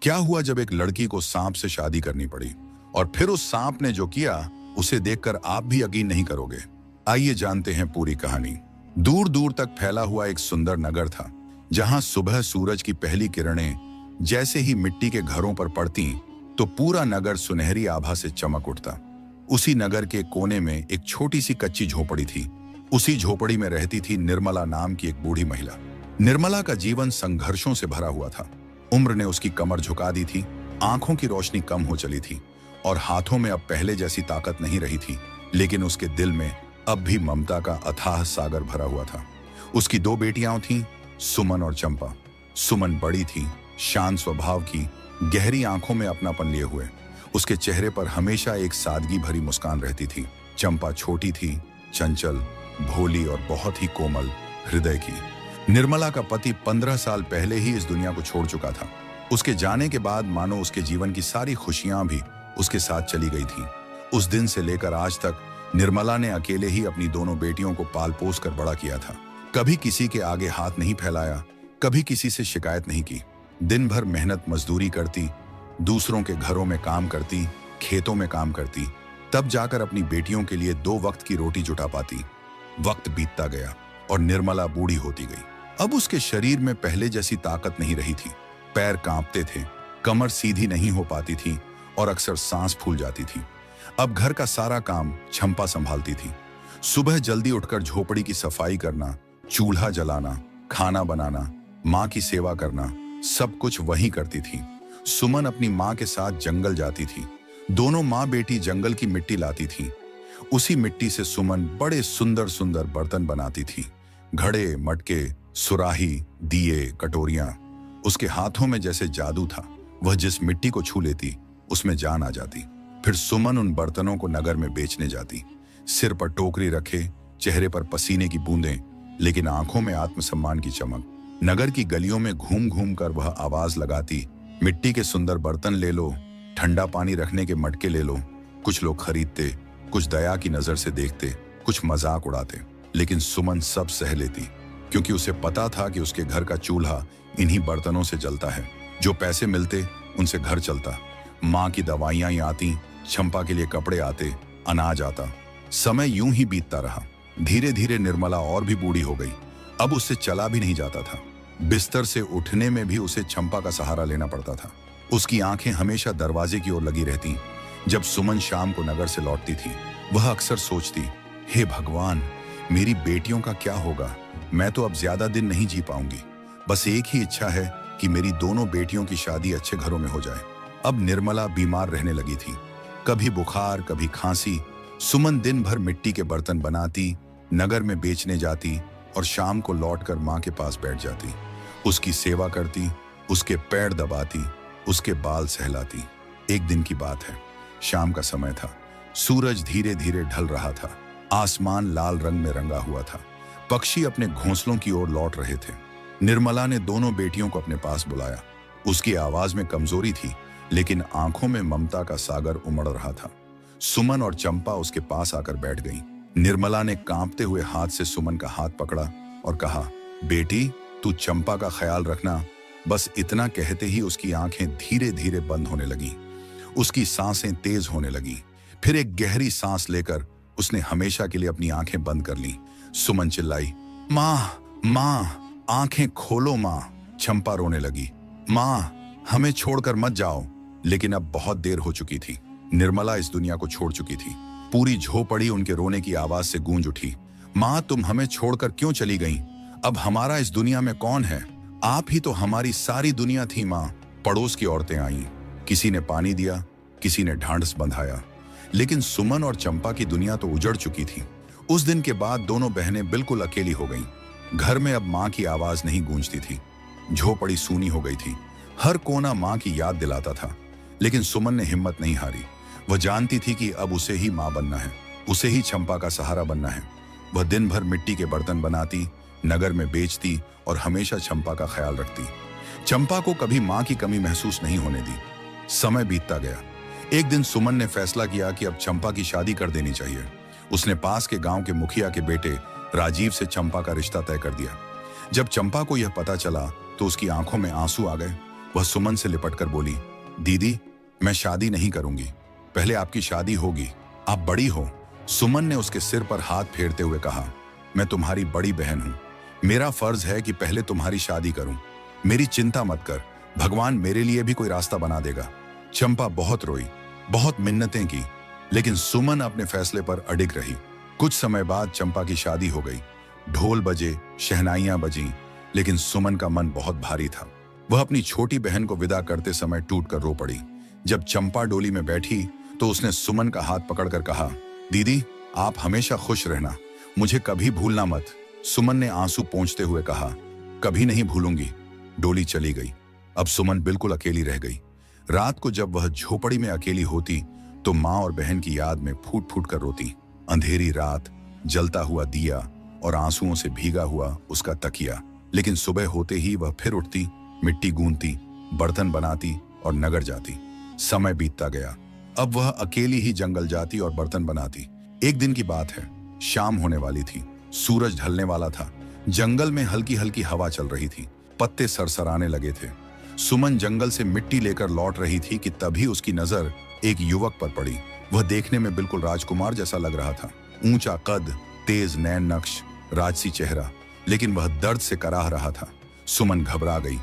क्या हुआ जब एक लड़की को सांप से शादी करनी पड़ी और फिर उस सांप ने जो किया उसे देखकर आप भी यकीन नहीं करोगे। आइए जानते हैं पूरी कहानी। दूर दूर तक फैला हुआ एक सुंदर नगर था, जहां सुबह सूरज की पहली किरणें जैसे ही मिट्टी के घरों पर पड़ती तो पूरा नगर सुनहरी आभा से चमक उठता। उसी नगर के कोने में एक छोटी सी कच्ची झोपड़ी थी। उसी झोपड़ी में रहती थी निर्मला नाम की एक बूढ़ी महिला। निर्मला का जीवन संघर्षों से भरा हुआ था। उम्र ने उसकी कमर झुका दी थी, आंखों की रोशनी कम हो चली थी और हाथों में अब पहले जैसी ताकत नहीं रही थी, लेकिन उसके दिल में अब भी ममता का अथाह सागर भरा हुआ था। उसकी दो बेटियां थीं, सुमन और चंपा। सुमन बड़ी थी, शांत स्वभाव की, गहरी आंखों में अपनापन लिए हुए। उसके चेहरे पर हमेशा एक सादगी भरी मुस्कान रहती थी। चंपा छोटी थी, चंचल, भोली और बहुत ही कोमल हृदय की। निर्मला का पति 15 साल पहले ही इस दुनिया को छोड़ चुका था। उसके जाने के बाद मानो उसके जीवन की सारी खुशियां भी उसके साथ चली गई थी। उस दिन से लेकर आज तक निर्मला ने अकेले ही अपनी दोनों बेटियों को पाल पोस कर बड़ा किया था। कभी किसी के आगे हाथ नहीं फैलाया, कभी किसी से शिकायत नहीं की। दिन भर मेहनत मजदूरी करती, दूसरों के घरों में काम करती, खेतों में काम करती, तब जाकर अपनी बेटियों के लिए 2 वक्त की रोटी जुटा पाती। वक्त बीतता गया और निर्मला बूढ़ी होती गई। अब उसके शरीर में पहले जैसी ताकत नहीं रही थी। पैर कांपते थे, कमर सीधी नहीं हो पाती थी और अक्सर सांस फूल जाती थी। अब घर का सारा काम चंपा संभालती थी। सुबह जल्दी उठकर झोपड़ी की सफाई करना, चूल्हा जलाना, खाना बनाना, माँ की सेवा करना, सब कुछ वही करती थी। सुमन अपनी माँ के साथ जंगल जाती थी। दोनों माँ बेटी जंगल की मिट्टी लाती थी। उसी मिट्टी से सुमन बड़े सुंदर सुंदर बर्तन बनाती थी। घड़े, मटके, सुराही, दिए, कटोरियां। उसके हाथों में जैसे जादू था। वह जिस मिट्टी को छू लेती उसमें जान आ जाती। फिर सुमन उन बर्तनों को नगर में बेचने जाती। सिर पर टोकरी रखे, चेहरे पर पसीने की बूंदें, लेकिन आंखों में आत्मसम्मान की चमक। नगर की गलियों में घूम घूम कर वह आवाज लगाती, मिट्टी के सुंदर बर्तन ले लो, ठंडा पानी रखने के मटके ले लो। कुछ लोग खरीदते, कुछ दया की नजर से देखते, कुछ मजाक उड़ाते, लेकिन सुमन सब सह लेती, क्योंकि उसे पता था कि उसके घर का चूल्हा इन्हीं बर्तनों से जलता है। जो पैसे मिलते उनसे घर चलता। माँ की दवाइयां आती, चंपा के लिए कपड़े आते, अनाज आता। समय यूं ही बीतता रहा। धीरे धीरे निर्मला और भी बूढ़ी हो गई। अब उससे चला भी नहीं जाता था। बिस्तर से उठने में भी उसे चंपा का सहारा लेना पड़ता था। उसकी आंखें हमेशा दरवाजे की ओर लगी रहती। जब सुमन शाम को नगर से लौटती थी, वह अक्सर सोचती, हे भगवान, मेरी बेटियों का क्या होगा? मैं तो अब ज्यादा दिन नहीं जी पाऊंगी। बस एक ही इच्छा है कि मेरी दोनों बेटियों की शादी अच्छे घरों में हो जाए। अब निर्मला बीमार रहने लगी थी। कभी बुखार, कभी खांसी। सुमन दिन भर मिट्टी के बर्तन बनाती, नगर में बेचने जाती और शाम को लौटकर माँ के पास बैठ जाती। उसकी सेवा करती, उसके पैर दबाती, उसके बाल सहलाती। एक दिन की बात है, शाम का समय था। सूरज धीरे धीरे ढल रहा था। आसमान लाल रंग में रंगा हुआ था। पक्षी अपने घोंसलों की ओर लौट रहे थे। निर्मला ने दोनों बेटियों को अपने पास बुलाया। उसकी आवाज में कमजोरी थी, लेकिन आंखों में ममता का सागर उमड़ रहा था। सुमन और चंपा उसके पास आकर बैठ गईं। निर्मला ने कांपते हुए हाथ से सुमन का हाथ पकड़ा और कहा, बेटी, तू चंपा का ख्याल रखना। बस इतना कहते ही उसकी आंखें धीरे धीरे बंद होने लगीं। उसकी सांसें तेज होने लगीं। फिर एक गहरी सांस लेकर उसने हमेशा के लिए अपनी आंखें बंद कर लीं। सुमन चिल्लाई, माँ, माँ, आंखें खोलो माँ। चंपा रोने लगी, माँ, हमें छोड़कर मत जाओ। लेकिन अब बहुत देर हो चुकी थी। निर्मला इस दुनिया को छोड़ चुकी थी। पूरी झोपड़ी उनके रोने की आवाज से गूंज उठी। माँ, तुम हमें छोड़कर क्यों चली गईं? अब हमारा इस दुनिया में कौन है? आप ही तो हमारी सारी दुनिया थी माँ। पड़ोस की औरतें आईं। किसी ने पानी दिया, किसी ने ढांढस बंधाया, लेकिन सुमन और चंपा की दुनिया तो उजड़ चुकी थी। उस दिन के बाद दोनों बहनें बिल्कुल अकेली हो गईं। घर में अब माँ की आवाज नहीं गूंजती थी। झोपड़ी सूनी हो गई थी। हर कोना माँ की याद दिलाता था, लेकिन सुमन ने हिम्मत नहीं हारी। वह जानती थी कि अब उसे ही माँ बनना है, उसे ही चंपा का सहारा बनना है। वह दिन भर मिट्टी के बर्तन बनाती, नगर में बेचती और हमेशा चंपा का ख्याल रखती। चंपा को कभी माँ की कमी महसूस नहीं होने दी। समय बीतता गया। एक दिन सुमन ने फैसला किया कि अब चंपा की शादी कर देनी चाहिए। उसने पास के गांव के मुखिया के बेटे राजीव से चंपा का रिश्ता तय कर दिया। जब चंपा को यह पता चला तो उसकी आंखों में आंसू आ गए। वह सुमन से लिपटकर बोली, दीदी मैं शादी नहीं करूंगी, पहले आपकी शादी होगी, आप बड़ी हो। सुमन ने उसके सिर पर हाथ फेरते हुए कहा, मैं तुम्हारी बड़ी बहन हूं, मेरा फर्ज है कि पहले तुम्हारी शादी करूं। मेरी चिंता मत कर, भगवान मेरे लिए भी कोई रास्ता बना देगा। चंपा बहुत रोई, बहुत मिन्नतें की, लेकिन सुमन अपने फैसले पर अडिग रही। कुछ समय बाद चंपा की शादी हो गई। ढोल बजे, शहनाइयां बजीं, लेकिन सुमन का मन बहुत भारी था। वह अपनी छोटी बहन को विदा करते समय टूटकर रो पड़ी। जब चंपा डोली में बैठी तो उसने सुमन का हाथ पकड़कर कहा, दीदी आप हमेशा खुश रहना, मुझे कभी भूलना मत। सुमन ने आंसू पोंछते हुए कहा, कभी नहीं भूलूंगी। डोली चली गई। अब सुमन बिल्कुल अकेली रह गई। रात को जब वह झोपड़ी में अकेली होती तो माँ और बहन की याद में फूट फूट कर रोती। अंधेरी रात, जलता हुआ दिया और आंसुओं से भीगा हुआ उसका तकिया। लेकिन सुबह होते ही वह फिर उठती, मिट्टी गूंथती, बर्तन बनाती और नगर जाती। समय बीतता गया। अब वह अकेली ही जंगल जाती और बर्तन बनाती। एक दिन की बात है, शाम होने वाली थी, सूरज ढलने वाला था। जंगल में हल्की हल्की हवा चल रही थी, पत्ते सरसराने लगे थे। सुमन जंगल से मिट्टी लेकर लौट रही थी कि तभी उसकी नजर एक युवक पर पड़ी। वह देखने में बिल्कुल राजकुमार जैसा लग रहा था। ऊंचा कद, तेज नैन नक्श, राजसी चेहरा, लेकिन वह दर्द से कराह रहा था। सुमन घबरा गई।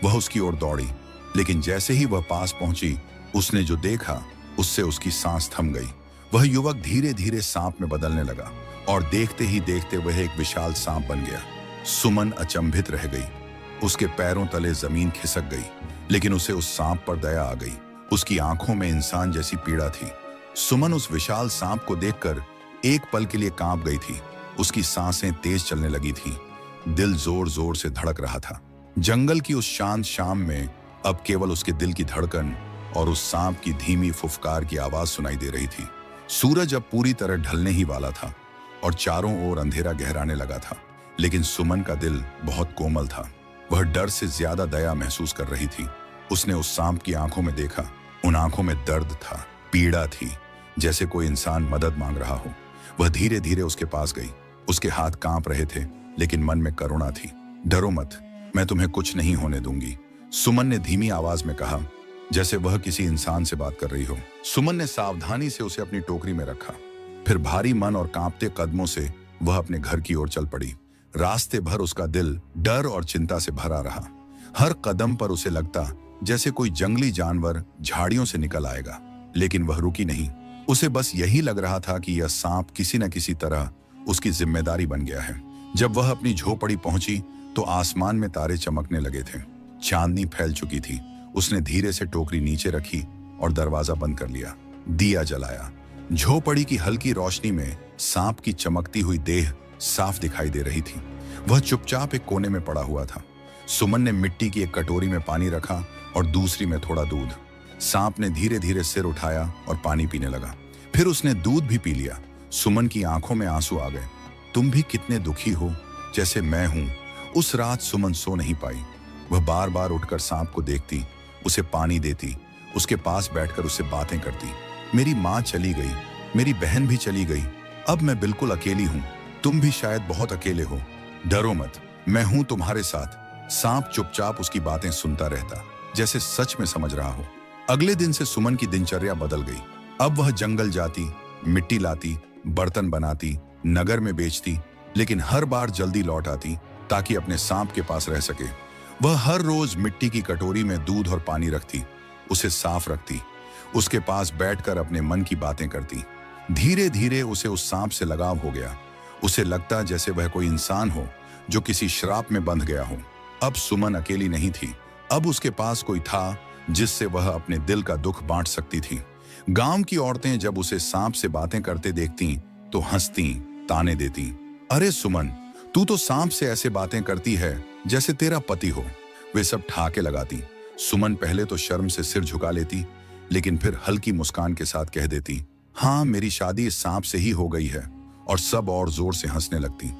वह उसकी ओर दौड़ी, लेकिन जैसे ही वह पास पहुंची उसने जो देखा उससे उसकी सांस थम गई। वह युवक धीरे धीरे सांप में बदलने लगा और देखते ही देखते वह एक विशाल सांप बन गया। सुमन अचंभित रह गई। उसके पैरों तले जमीन खिसक गई, लेकिन उसे उस सांप पर दया आ गई। उसकी आंखों में इंसान जैसी पीड़ा थी। सुमन उस विशाल सांप को देखकर एक पल के लिए कांप गई थी। उसकी सांसें तेज चलने लगी थी, दिल जोर जोर से धड़क रहा था। जंगल की उस शांत शाम में अब केवल उसके दिल की धड़कन और उस सांप की धीमी फुफकार की आवाज सुनाई दे रही थी। सूरज अब पूरी तरह ढलने ही वाला था और चारों ओर अंधेरा गहराने लगा था, लेकिन सुमन का दिल बहुत कोमल था। वह डर से ज्यादा दया महसूस कर रही थी। उसने उस सांप की आंखों में देखा। उन आंखों में दर्द था, पीड़ा थी, जैसे कोई इंसान मदद मांग रहा हो। वह धीरे धीरे उसके पास गई। उसके हाथ कांप रहे थे, लेकिन मन में करुणा थी। डरो मत, मैं तुम्हें कुछ नहीं होने दूंगी, सुमन ने धीमी आवाज में कहा, जैसे वह किसी इंसान से बात कर रही हो। सुमन ने सावधानी से उसे अपनी टोकरी में रखा। फिर भारी मन और कांपते कदमों से वह अपने घर की ओर चल पड़ी। रास्ते भर उसका दिल डर और चिंता से भरा रहा। हर कदम पर उसे लगता जैसे कोई जंगली जानवर झाड़ियों से निकल आएगा, लेकिन वह रुकी नहीं। उसे बस यही लग रहा था कि यह सांप किसी न किसी तरह उसकी जिम्मेदारी बन गया है। जब वह अपनी झोपड़ी पहुंची तो आसमान में तारे चमकने लगे थे। चांदनी फैल चुकी थी। उसने धीरे से टोकरी नीचे रखी और दरवाजा बंद कर लिया। दिया जलाया। झोपड़ी की हल्की रोशनी में सांप की चमकती हुई देह साफ दिखाई दे रही थी। वह चुपचाप एक कोने में पड़ा हुआ था। सुमन ने मिट्टी की एक कटोरी में पानी रखा और दूसरी में थोड़ा दूध। सांप ने धीरे धीरे सिर उठाया और पानी पीने लगा। फिर उसने दूध भी पी लिया। सुमन की आंखों में आंसू आ गए। तुम भी कितने दुखी हो जैसे मैं हूं। उस रात सुमन सो नहीं पाई। वह बार बार उठकर सांप को देखती, उसे पानी देती, उसके पास बैठकर उससे बातें करती। मेरी माँ चली गई, मेरी बहन भी चली गई, अब मैं बिल्कुल अकेली हूँ। तुम भी शायद बहुत अकेले हो। डरो मत, मैं हूं तुम्हारे साथ। सांप चुपचाप उसकी बातें सुनता रहता, जैसे सच में समझ रहा हो। अगले दिन से सुमन की दिनचर्या बदल गई। अब वह जंगल जाती, मिट्टी लाती, बर्तन बनाती, नगर में बेचती, लेकिन हर बार जल्दी लौट आती ताकि अपने सांप के पास रह सके। वह हर रोज मिट्टी की कटोरी में दूध और पानी रखती, उसे साफ रखती, उसके पास बैठकर अपने मन की बातें करती। धीरे धीरे उसे उस सांप से लगाव हो गया। उसे लगता जैसे वह कोई इंसान हो जो किसी श्राप में बंध गया हो। अब सुमन अकेली नहीं थी। अब उसके पास कोई था जिससे वह अपने दिल का दुख बांट सकती थी। गांव की औरतें जब उसे सांप से बातें करते देखती तो हंसती, ताने देती। अरे सुमन, तू तो सांप से ऐसे बातें करती है जैसे तेरा पति हो। वे सब ठाके लगाती। सुमन पहले तो शर्म से सिर झुका लेती, लेकिन फिर हल्की मुस्कान के साथ कह देती, हाँ मेरी शादी इस सांप से ही हो गई है। और सब और जोर से हंसने लगती।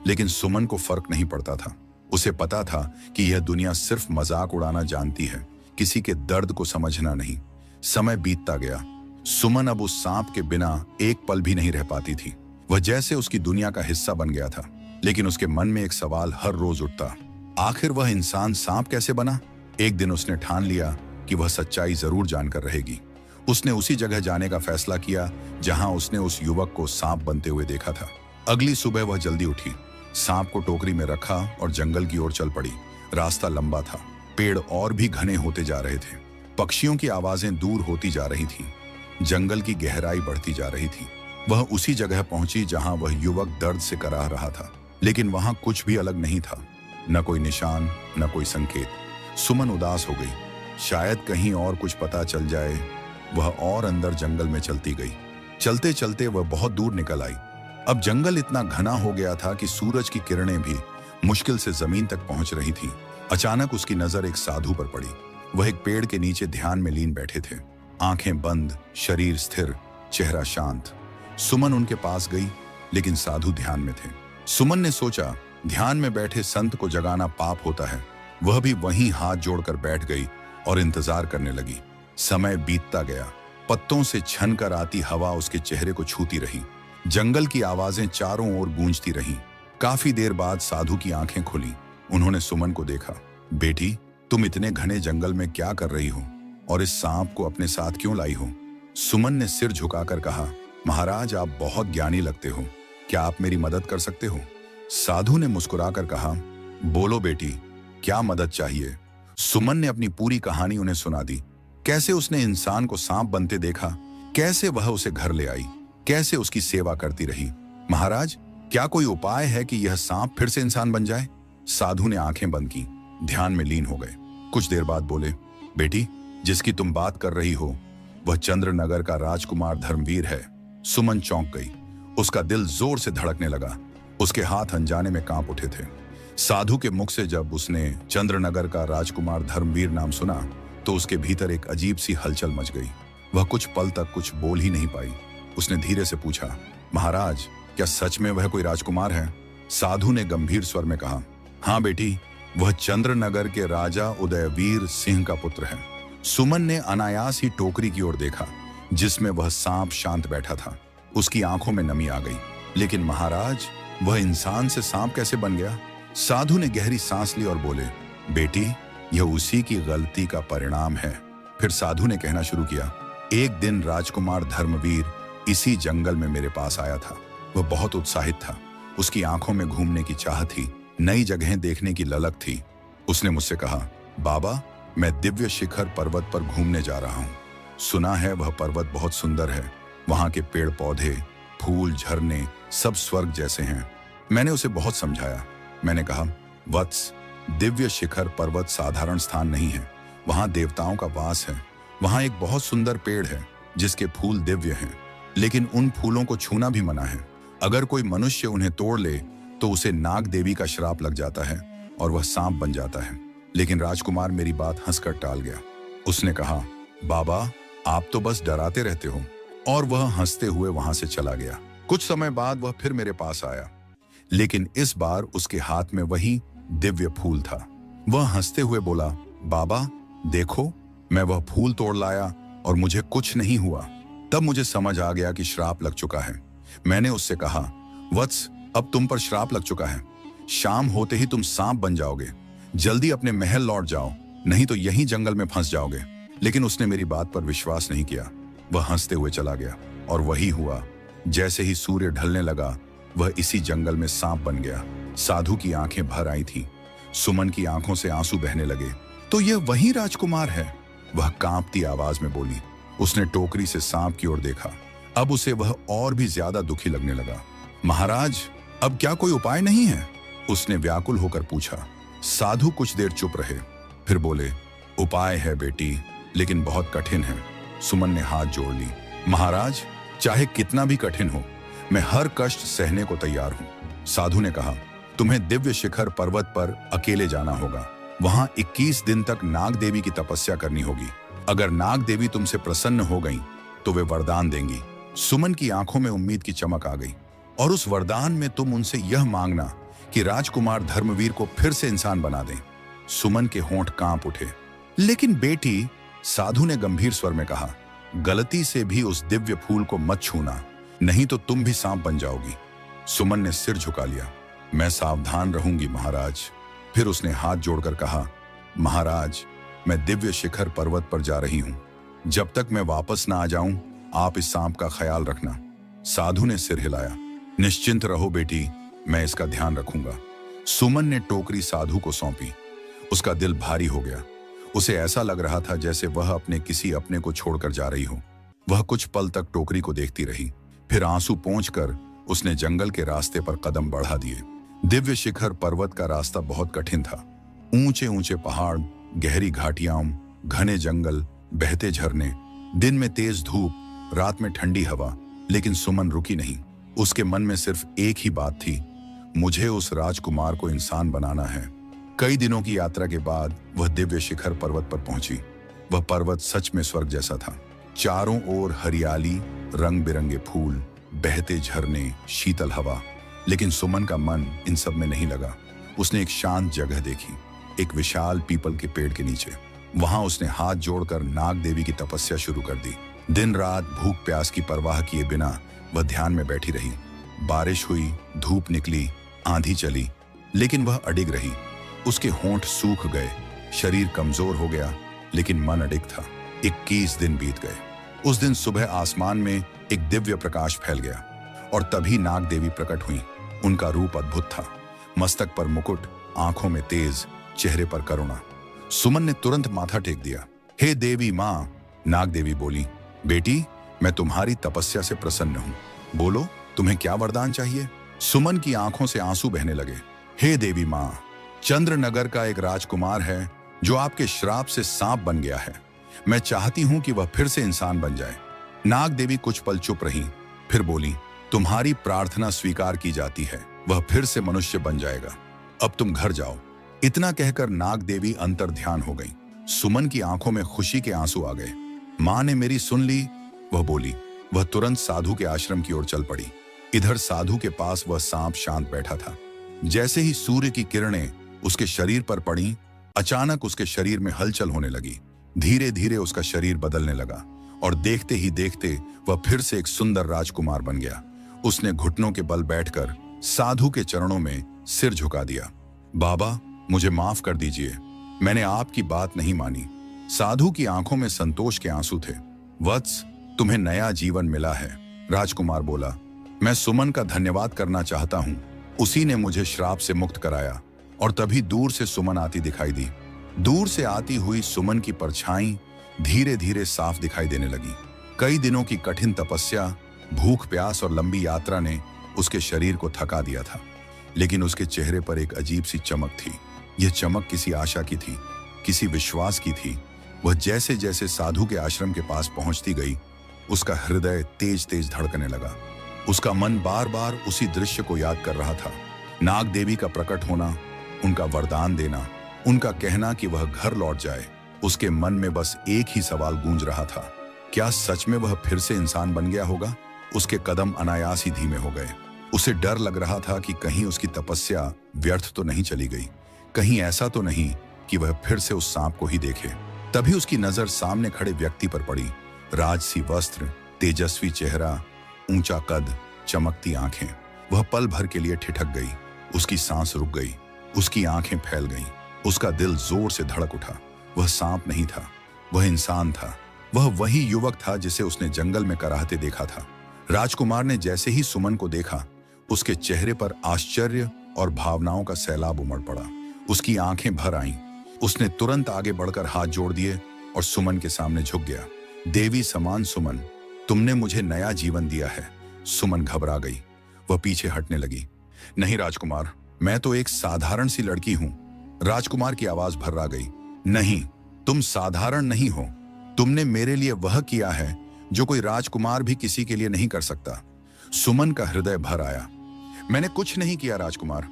लेकिन सुमन को फर्क नहीं पड़ता था। उसे पता था कि यह दुनिया सिर्फ मजाक उड़ाना जानती है, किसी के दर्द को समझना नहीं। समय बीतता गया। सुमन अब उस सांप के बिना एक पल भी नहीं रह पाती थी। वह जैसे उसकी दुनिया का हिस्सा बन गया था। लेकिन उसके मन में एक सवाल हर रोज उठता, आखिर वह इंसान सांप कैसे बना? एक दिन उसने ठान लिया कि वह सच्चाई जरूर जानकर रहेगी। उसने उसी जगह जाने का फैसला किया जहां उसने उस युवक को सांप बनते हुए देखा था। अगली सुबह वह जल्दी उठी, सांप को टोकरी में रखा और जंगल की ओर चल पड़ी। रास्ता लंबा था, पेड़ और भी घने होते जा रहे थे, पक्षियों की आवाजें दूर होती जा रही थीं, जंगल की गहराई बढ़ती जा रही थी। वह उसी जगह पहुंची जहां वह युवक दर्द से कराह रहा था, लेकिन वहां कुछ भी अलग नहीं था, न कोई निशान, न कोई संकेत। सुमन उदास हो गई, शायद कहीं और कुछ पता चल जाए। वह और अंदर जंगल में चलती गई। चलते चलते वह बहुत दूर निकल आई। अब जंगल इतना घना हो गया था कि सूरज की किरणें भी मुश्किल से जमीन तक पहुंच रही थी। अचानक उसकी नजर एक साधु पर पड़ी। वह एक पेड़ के नीचे ध्यान में लीन बैठे थे, आंखें बंद, शरीर स्थिर, चेहरा शांत। सुमन उनके पास गई, लेकिन साधु ध्यान में थे। सुमन ने सोचा, ध्यान में बैठे संत को जगाना पाप होता है। वह भी वहीं हाथ जोड़कर बैठ गई और इंतजार करने लगी। समय बीतता गया, पत्तों से छन कर आती हवा उसके चेहरे को छूती रही। जंगल की आवाजें चारों ओर गूंजती रहीं। काफी देर बाद साधु की आंखें खुली। उन्होंने सुमन को देखा। बेटी, तुम इतने घने जंगल में क्या कर रही हो और इस सांप को अपने साथ क्यों लाई हो? सुमन ने सिर झुकाकर कहा, महाराज, आप बहुत ज्ञानी लगते हो, क्या आप मेरी मदद कर सकते हो? साधु ने मुस्कुराकर कहा, बोलो बेटी, क्या मदद चाहिए? सुमन ने अपनी पूरी कहानी उन्हें सुना दी। कैसे उसने इंसान को सांप बनते देखा, कैसे वह उसे घर ले आई, कैसे उसकी सेवा करती रही। महाराज, क्या कोई उपाय है कि यह सांप फिर से इंसान बन जाए? साधु ने आंखें बंद की, ध्यान में लीन हो गए। कुछ देर बाद बोले, बेटी, जिसकी तुम बात कर रही हो वह चंद्रनगर का राजकुमार धर्मवीर है। सुमन चौंक गई, उसका दिल जोर से धड़कने लगा, उसके हाथ अनजाने में कांप उठे थे। साधु के मुख से जब उसने चंद्रनगर का राजकुमार धर्मवीर नाम सुना तो उसके भीतर एक अजीब सी हलचल मच गई। वह कुछ पल तक कुछ बोल ही नहीं पाई। उसने धीरे से पूछा, महाराज, क्या सच में वह कोई राजकुमार है? साधु ने गंभीर स्वर में कहा, हाँ बेटी, वह चंद्रनगर के राजा उदयवीर सिंह का पुत्र है। सुमन ने अनायास ही टोकरी की ओर देखा जिसमें वह सांप शांत बैठा था। उसकी आंखों में नमी आ गई। लेकिन महाराज, वह इंसान से सांप कैसे बन गया? साधु ने गहरी सांस ली और बोले, बेटी, यह उसी की गलती का परिणाम है। फिर साधु ने कहना शुरू किया, एक दिन राजकुमार धर्मवीर इसी जंगल में मेरे पास आया था। वह बहुत उत्साहित था, उसकी आंखों में घूमने की चाह थी, नई जगहें देखने की ललक थी। उसने मुझसे कहा, बाबा, मैं दिव्य शिखर पर्वत पर घूमने जा रहा हूँ। सुना है वह पर्वत बहुत सुंदर है, वहां के पेड़ पौधे, फूल, झरने सब स्वर्ग जैसे हैं। मैंने उसे बहुत समझाया। मैंने कहा, वत्स, दिव्य शिखर पर्वत साधारण स्थान नहीं है, वहां देवताओं का वास है। वहां एक बहुत सुंदर पेड़ है जिसके फूल दिव्य हैं, लेकिन उन फूलों को छूना भी मना है। अगर कोई मनुष्य उन्हें तोड़ ले तो उसे नाग देवी का श्राप लग जाता है और वह सांप बन जाता है। लेकिन राजकुमार मेरी बात हंसकर टाल गया। उसने कहा, बाबा, आप तो बस डराते रहते हो। और वह हंसते हुए वहां से चला गया। कुछ समय बाद वह फिर मेरे पास आया, लेकिन इस बार उसके हाथ में वही दिव्य फूल था। वह हंसते हुए बोला, बाबा देखो, मैं वह फूल तोड़ लाया और मुझे कुछ नहीं हुआ। तब मुझे समझ आ गया कि श्राप लग चुका है। मैंने उससे कहा, वत्स, अब तुम पर श्राप लग चुका है, शाम होते ही तुम सांप बन जाओगे। जल्दी अपने महल लौट जाओ, नहीं तो यहीं जंगल में फंस जाओगे। लेकिन उसने मेरी बात पर विश्वास नहीं किया। वह हंसते हुए चला गया और वही हुआ। जैसे ही सूर्य ढलने लगा वह इसी जंगल में सांप बन गया। साधु की आंखें भर आई थीं। सुमन की आंखों से आंसू बहने लगे। तो यह वही राजकुमार है, वह कांपती आवाज में बोली। उसने टोकरी से सांप की ओर देखा। अब उसे वह और भी ज्यादा दुखी लगने लगा। महाराज, अब क्या कोई उपाय नहीं है? उसने व्याकुल होकर पूछा। साधु कुछ देर चुप रहे, फिर बोले, उपाय है बेटी, लेकिन बहुत कठिन है। सुमन ने हाथ जोड़ ली। महाराज, चाहे कितना भी कठिन हो, मैं हर कष्ट सहने को तैयार हूं। साधु ने कहा, तुम्हें दिव्य शिखर पर्वत पर अकेले जाना होगा। वहां 21 दिन तक नाग देवी की तपस्या करनी होगी। अगर नाग देवी तुमसे प्रसन्न हो गईं, तो वे वरदान देंगी। सुमन की आंखों में उम्मीद की चमक आ गई। और उस वरदान में तुम उनसे यह मांगना कि राजकुमार धर्मवीर को फिर से इंसान बना दें। सुमन के होंठ कांप उठे। लेकिन बेटी, साधु ने गंभीर स्वर में कहा, गलती से भी उस दिव्य फूल को मत छूना, नहीं तो तुम भी सांप बन जाओगी। सुमन ने सिर झुका लिया। मैं सावधान रहूंगी महाराज। फिर उसने हाथ जोड़कर कहा, महाराज, मैं दिव्य शिखर पर्वत पर जा रही हूं। जब तक मैं वापस ना आ जाऊं, आप इस सांप का ख्याल रखना। साधु ने सिर हिलाया। निश्चिंत रहो बेटी, मैं इसका ध्यान रखूंगा। सुमन ने टोकरी साधु को सौंपी। उसका दिल भारी हो गया। उसे ऐसा लग रहा था जैसे वह अपने किसी अपने को छोड़कर जा रही हो। वह कुछ पल तक टोकरी को देखती रही, फिर आंसू पोंछकर उसने जंगल के रास्ते पर कदम बढ़ा दिए। दिव्य शिखर पर्वत का रास्ता बहुत कठिन था। ऊंचे ऊंचे पहाड़, गहरी घाटियां, घने जंगल, बहते झरने, दिन में तेज धूप, रात में ठंडी हवा। लेकिन सुमन रुकी नहीं। उसके मन में सिर्फ एक ही बात थी, मुझे उस राजकुमार को इंसान बनाना है। कई दिनों की यात्रा के बाद वह दिव्य शिखर पर्वत पर पहुंची। वह पर्वत सच में स्वर्ग जैसा था। चारों ओर हरियाली, रंग बिरंगे फूल, बहते झरने, शीतल हवा। लेकिन सुमन का मन इन सब में नहीं लगा। उसने एक शांत जगह देखी, एक विशाल पीपल के पेड़ के नीचे। वहां उसने हाथ जोड़कर नाग देवी की तपस्या शुरू कर दी। दिन रात भूख प्यास की परवाह किए बिना वह ध्यान में बैठी रही। बारिश हुई, धूप निकली, आंधी चली, लेकिन वह अडिग रही। उसके होंठ सूख गए, शरीर कमजोर हो गया, लेकिन मन अडिग था। 21 दिन बीत गए। उस दिन सुबह आसमान में एक दिव्य प्रकाश फैल गया और तभी नाग देवी प्रकट हुई। उनका रूप अद्भुत था। मस्तक पर मुकुट, आंखों में तेज, चेहरे पर करुणा। सुमन ने तुरंत माथा टेक दिया। हे देवी मां, नाग देवी बोली, बेटी मैं तुम्हारी तपस्या से प्रसन्न हूं। बोलो, तुम्हें क्या वरदान चाहिए? सुमन की आंखों से आंसू बहने लगे। हे देवी मां, चंद्रनगर का एक राजकुमार है जो आपके श्राप से सांप बन गया है। मैं चाहती हूं कि वह फिर से इंसान बन जाए। नाग देवी कुछ पल चुप रही, फिर बोली, तुम्हारी प्रार्थना स्वीकार की जाती है। वह फिर से मनुष्य बन जाएगा। अब तुम घर जाओ। इतना कहकर नाग देवी अंतर ध्यान हो गई। सुमन की आंखों में खुशी के आंसू आ गए। मां ने मेरी सुन ली, वह बोली। वह तुरंत साधु के आश्रम की ओर चल पड़ी। इधर साधु के पास वह सांप शांत बैठा था। जैसे ही सूर्य की किरणें उसके शरीर पर पड़ी, अचानक उसके शरीर में हलचल होने लगी। धीरे धीरे उसका शरीर बदलने लगा और देखते ही देखते वह फिर से एक सुंदर राजकुमार बन गया। उसने घुटनों के बल बैठकर साधु के चरणों में सिर झुका दिया। बाबा, मुझे माफ कर दीजिए, मैंने आपकी बात नहीं मानी। साधु की आंखों में संतोष के आंसू थे। वत्स, तुम्हें नया जीवन मिला है। राजकुमार बोला, मैं सुमन का धन्यवाद करना चाहता हूं। उसी ने मुझे श्राप से मुक्त कराया। और तभी दूर से सुमन आती दिखाई दी। दूर से आती हुई सुमन की परछाई धीरे धीरे साफ दिखाई देने लगी। कई दिनों की कठिन तपस्या, भूख प्यास और लंबी यात्रा ने उसके शरीर को थका दिया था, लेकिन उसके चेहरे पर एक अजीब सी चमक थी। यह चमक किसी आशा की थी, किसी विश्वास की थी। वह जैसे जैसे साधु के आश्रम के पास पहुंचती गई, उसका हृदय तेज तेज धड़कने लगा। उसका मन बार बार उसी दृश्य को याद कर रहा था। नाग देवी का प्रकट होना, उनका वरदान देना, उनका कहना कि वह घर लौट जाए। उसके मन में बस एक ही सवाल गूंज रहा था, क्या सच में वह फिर से इंसान बन गया होगा? उसके कदम अनायास ही धीमे हो गए। उसे डर लग रहा था कि कहीं उसकी तपस्या व्यर्थ तो नहीं चली गई, कहीं ऐसा तो नहीं कि वह फिर से उस सांप को ही देखे। तभी उसकी नजर सामने खड़े व्यक्ति पर पड़ी। राजसी वस्त्र, तेजस्वी चेहरा, ऊंचा कद, चमकती आंखें। वह पल भर के लिए ठिठक गई। उसकी सांस रुक गई, उसकी आंखें फैल गईं, उसका दिल जोर से धड़क उठा। वह सांप नहीं था, वह इंसान था। वह वही युवक था जिसे उसने जंगल में कराहते देखा था। राजकुमार ने जैसे ही सुमन को देखा, उसके चेहरे पर आश्चर्य और भावनाओं का सैलाब उमड़ पड़ा। उसकी आंखें भर आईं। उसने तुरंत आगे बढ़कर हाथ जोड़ दिए और सुमन के सामने झुक गया। देवी समान सुमन, तुमने मुझे नया जीवन दिया है। सुमन घबरा गई। वह पीछे हटने लगी। नहीं राजकुमार, मैं तो एक साधारण सी लड़की हूं। राजकुमार की आवाज भर्रा गई। नहीं, तुम साधारण नहीं हो। तुमने मेरे लिए वह किया है जो कोई राजकुमार भी किसी के लिए नहीं कर सकता। सुमन का हृदय भर आया। मैंने कुछ नहीं किया राजकुमार,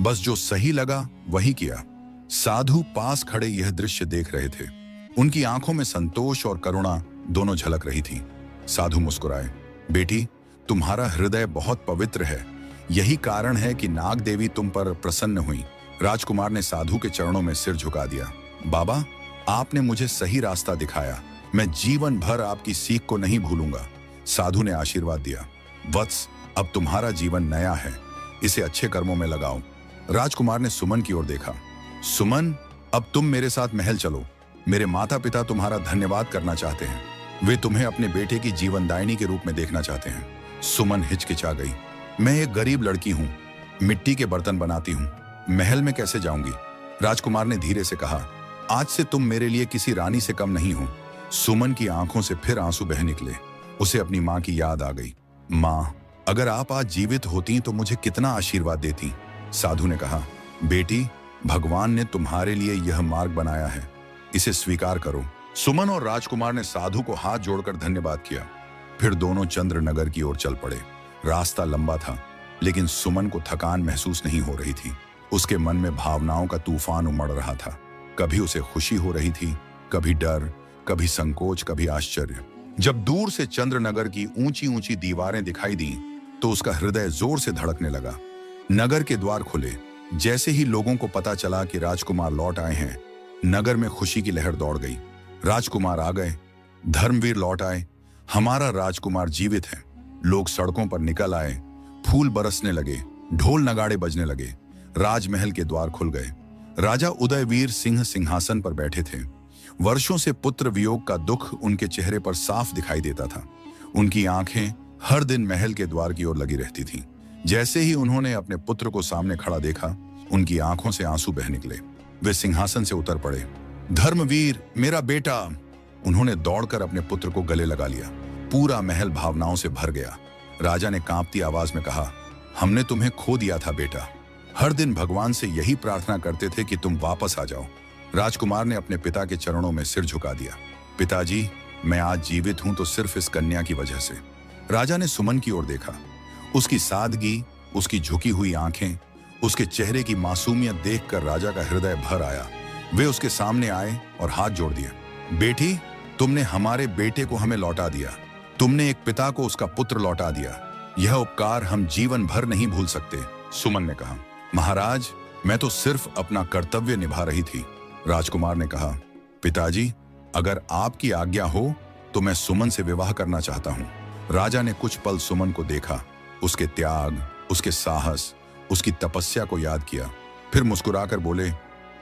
बस जो सही लगा वही किया। साधु पास खड़े यह दृश्य देख रहे थे। उनकी आंखों में संतोष और करुणा दोनों झलक रही थी। साधु मुस्कुराए। बेटी, तुम्हारा हृदय बहुत पवित्र है। यही कारण है कि नाग देवी तुम पर प्रसन्न हुई। राजकुमार ने साधु के चरणों में सिर झुका दिया। बाबा, आपने मुझे सही रास्ता दिखाया। मैं जीवन भर आपकी सीख को नहीं भूलूंगा। साधु ने आशीर्वाद दिया। वत्स, अब तुम्हारा जीवन नया है, इसे अच्छे कर्मों में लगाओ। राजकुमार ने सुमन की ओर देखा। सुमन, अब तुम मेरे साथ महल चलो। मेरे माता पिता तुम्हारा धन्यवाद करना चाहते हैं। वे तुम्हें अपने बेटे की जीवनदायिनी के रूप में देखना चाहते हैं। सुमन हिचकिचा गई। मैं एक गरीब लड़की हूँ, मिट्टी के बर्तन बनाती हूँ, महल में कैसे जाऊंगी? राजकुमार ने धीरे से कहा, आज से तुम मेरे लिए किसी रानी से कम नहीं हो। सुमन की आंखों से फिर आंसू बह निकले। उसे अपनी माँ की याद आ गई। माँ, अगर आप आज जीवित होती तो मुझे कितना आशीर्वाद देती। साधु ने कहा, बेटी, भगवान ने तुम्हारे लिए यह मार्ग बनाया है, इसे स्वीकार करो। सुमन और राजकुमार ने साधु को हाथ जोड़कर धन्यवाद किया। फिर दोनों चंद्रनगर की ओर चल पड़े। रास्ता लंबा था, लेकिन सुमन को थकान महसूस नहीं हो रही थी। उसके मन में भावनाओं का तूफान उमड़ रहा था। कभी उसे खुशी हो रही थी, कभी डर, कभी संकोच, कभी आश्चर्य। जब दूर से चंद्रनगर की ऊंची ऊंची दीवारें दिखाई दी तो उसका हृदय जोर से धड़कने लगा। नगर के द्वार खुले। जैसे ही लोगों को पता चला कि राजकुमार लौट आए हैं, नगर में खुशी की लहर दौड़ गई। राजकुमार आ गए, धर्मवीर लौट आए, हमारा राजकुमार जीवित है। लोग सड़कों पर निकल आए, फूल बरसने लगे, ढोल नगाड़े बजने लगे। राजमहल के द्वार खुल गए। राजा उदयवीर सिंह सिंहासन पर बैठे थे। वर्षों से पुत्र वियोग का दुख उनके चेहरे पर साफ दिखाई देता था। उनकी आंखें हर दिन महल के द्वार की ओर लगी रहती थीं। जैसे ही उन्होंने अपने पुत्र को सामने खड़ा देखा, उनकी आंखों से आंसू बह निकले। वे सिंहासन से उतर पड़े। धर्मवीर, मेरा बेटा! उन्होंने दौड़कर अपने पुत्र को गले लगा लिया। पूरा महल भावनाओं से भर गया। राजा ने कांपती आवाज में कहा, हमने तुम्हें खो दिया था बेटा। हर दिन भगवान से यही प्रार्थना करते थे कि तुम वापस आ जाओ। राजकुमार ने अपने पिता के चरणों में सिर झुका दिया। पिताजी, मैं आज जीवित हूं तो सिर्फ इस कन्या की वजह से। राजा ने सुमन की ओर देखा। उसकी सादगी, उसकी झुकी हुई आंखें, उसके चेहरे की मासूमियत देखकर राजा का हृदय भर आया। वे उसके सामने आए और हाथ जोड़ दिए। बेटी, तुमने हमारे बेटे को हमें लौटा दिया। तुमने एक पिता को उसका पुत्र लौटा दिया। यह उपकार हम जीवन भर नहीं भूल सकते। सुमन ने कहा, महाराज, मैं तो सिर्फ अपना कर्तव्य निभा रही थी। राजकुमार ने कहा, पिताजी, अगर आपकी आज्ञा हो तो मैं सुमन से विवाह करना चाहता हूँ। राजा ने कुछ पल सुमन को देखा, उसके त्याग, उसके साहस, उसकी तपस्या को याद किया। फिर मुस्कुराकर बोले,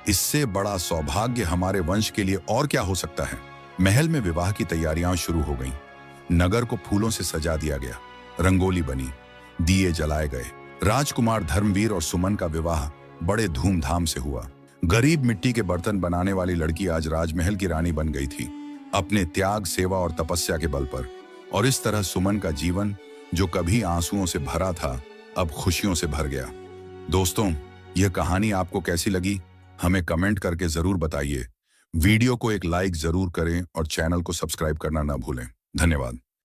इससे बड़ा सौभाग्य हमारे वंश के लिए और क्या हो सकता है। महल में विवाह की तैयारियां शुरू हो गईं। नगर को फूलों से सजा दिया गया, रंगोली बनी, दिए जलाए गए। राजकुमार धर्मवीर और सुमन का विवाह बड़े धूमधाम से हुआ। गरीब मिट्टी के बर्तन बनाने वाली लड़की आज राजमहल की रानी बन गई थी, अपने त्याग, सेवा और तपस्या के बल पर। और इस तरह सुमन का जीवन, जो कभी आंसुओं से भरा था, अब खुशियों से भर गया। दोस्तों, यह कहानी आपको कैसी लगी, हमें कमेंट करके जरूर बताइए। वीडियो को एक लाइक जरूर करें और चैनल को सब्सक्राइब करना ना भूलें। धन्यवाद।